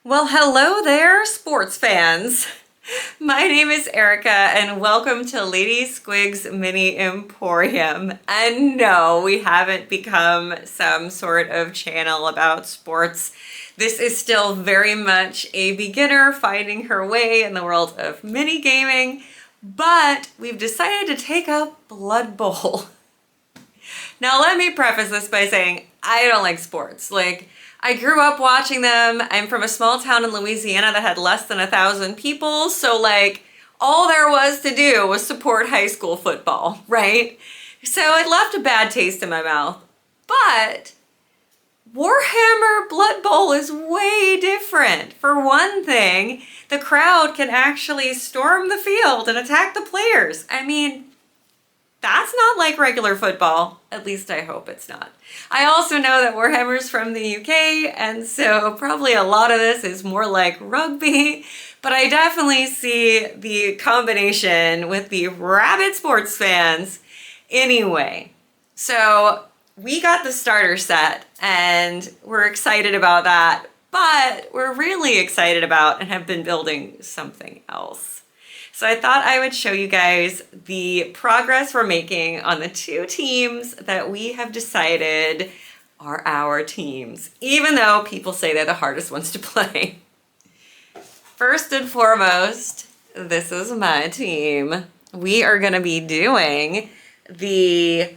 Well, hello there, sports fans. My name is Erica, and welcome to Lady Squig's Mini Emporium. And no, we haven't become some sort of channel about sports. This is still very much a beginner finding her way in the world of mini gaming, but we've decided to take up Blood Bowl. Now, let me preface this by saying I don't like sports. I grew up watching them. I'm from a small town in Louisiana that had less than 1,000 people. So all there was to do was support high school football, right? So it left a bad taste in my mouth. But Warhammer Blood Bowl is way different. For one thing, the crowd can actually storm the field and attack the players. I mean, that's not like regular football. At least I hope it's not. I also know that Warhammer's from the UK, and so probably a lot of this is more like rugby, but I definitely see the combination with the rabid sports fans. Anyway, so we got the starter set, and we're excited about that, but we're really excited about and have been building something else. So I thought I would show you guys the progress we're making on the two teams that we have decided are our teams, even though people say they're the hardest ones to play. First and foremost, this is my team. We are going to be doing the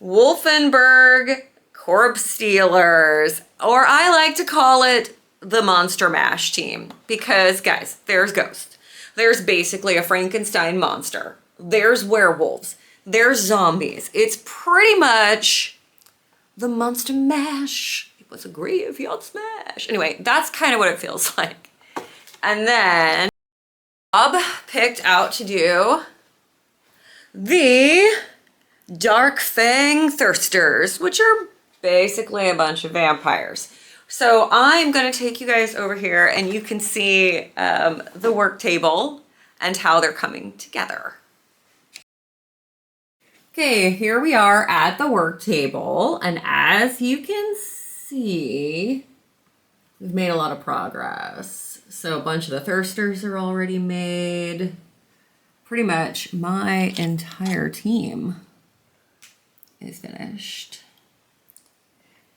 Wolfenburg Corpse Stealers, or I like to call it the Monster Mash team, because guys, there's ghosts. There's basically a Frankenstein monster. There's werewolves. There's zombies. It's pretty much the Monster Mash. It was a graveyard smash. Anyway, that's kind of what it feels like. And then Bob picked out to do the Dark Fang Thirsters, which are basically a bunch of vampires. So I'm going to take you guys over here and you can see the work table and how they're coming together. Okay, here we are at the work table, and as you can see, we've made a lot of progress. So a bunch of the thirsters are already made. Pretty much my entire team is finished.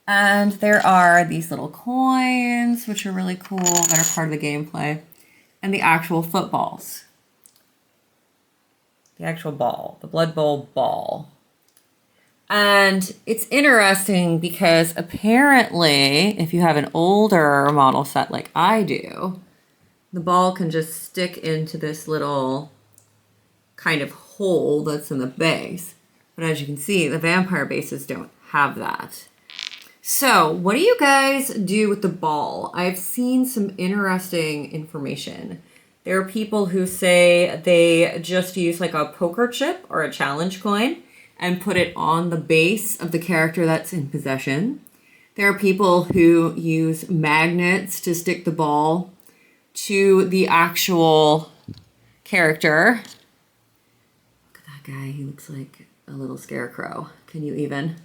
And there are these little coins, which are really cool, that are part of the gameplay. And the actual footballs. The actual ball. The Blood Bowl ball. And it's interesting because apparently, if you have an older model set like I do, the ball can just stick into this little kind of hole that's in the base. But as you can see, the vampire bases don't have that. So what do you guys do with the ball? I've seen some interesting information. There are people who say they just use like a poker chip or a challenge coin and put it on the base of the character that's in possession. There are people who use magnets to stick the ball to the actual character. Look at that guy. He looks like a little scarecrow. Can you even?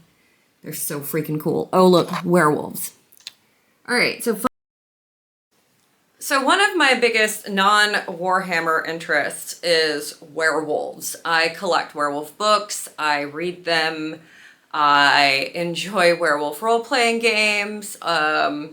They're so freaking cool. Oh, look, werewolves. All right, so one of my biggest non-Warhammer interests is werewolves. I collect werewolf books. I read them. I enjoy werewolf role-playing games. I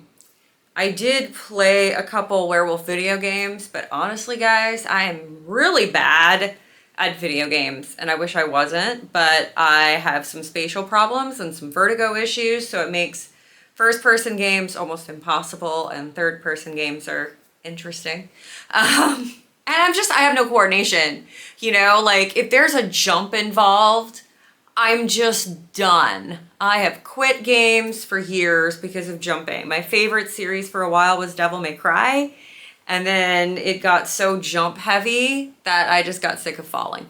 did play a couple werewolf video games, but honestly, guys, I am really bad at video games, and I wish I wasn't, but I have some spatial problems and some vertigo issues, so it makes first-person games almost impossible, and third-person games are interesting. And I have no coordination, you know? If there's a jump involved, I'm just done. I have quit games for years because of jumping. My favorite series for a while was Devil May Cry, and then it got so jump heavy that I just got sick of falling.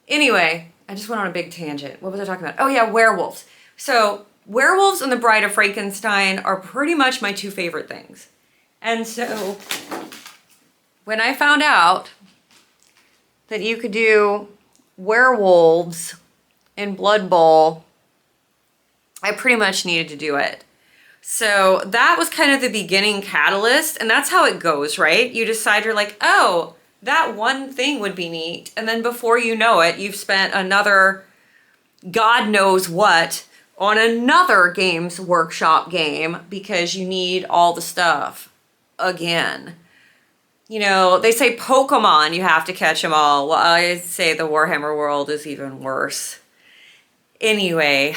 Anyway, I just went on a big tangent. What was I talking about? Oh yeah, werewolves. So werewolves and the Bride of Frankenstein are pretty much my two favorite things. And so when I found out that you could do werewolves in Blood Bowl, I pretty much needed to do it. So that was kind of the beginning catalyst, and that's how it goes, right? You decide, you're like, oh, that one thing would be neat. And then before you know it, you've spent another God knows what on another Games Workshop game because you need all the stuff again. You know, they say Pokemon, you have to catch them all. Well, I say the Warhammer world is even worse. Anyway,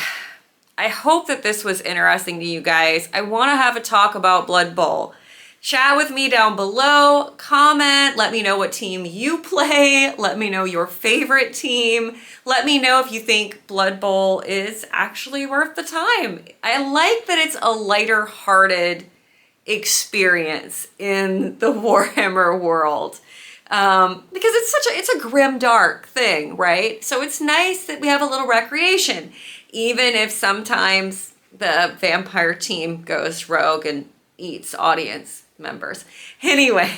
I hope that this was interesting to you guys. I want to have a talk about Blood Bowl. Chat with me down below, comment, let me know what team you play, let me know your favorite team, let me know if you think Blood Bowl is actually worth the time. I like that it's a lighter hearted experience in the Warhammer world. Because it's a grim dark thing, right? So it's nice that we have a little recreation, even if sometimes the vampire team goes rogue and eats audience members. Anyway,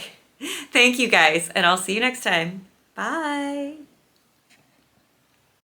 thank you guys, and I'll see you next time. Bye.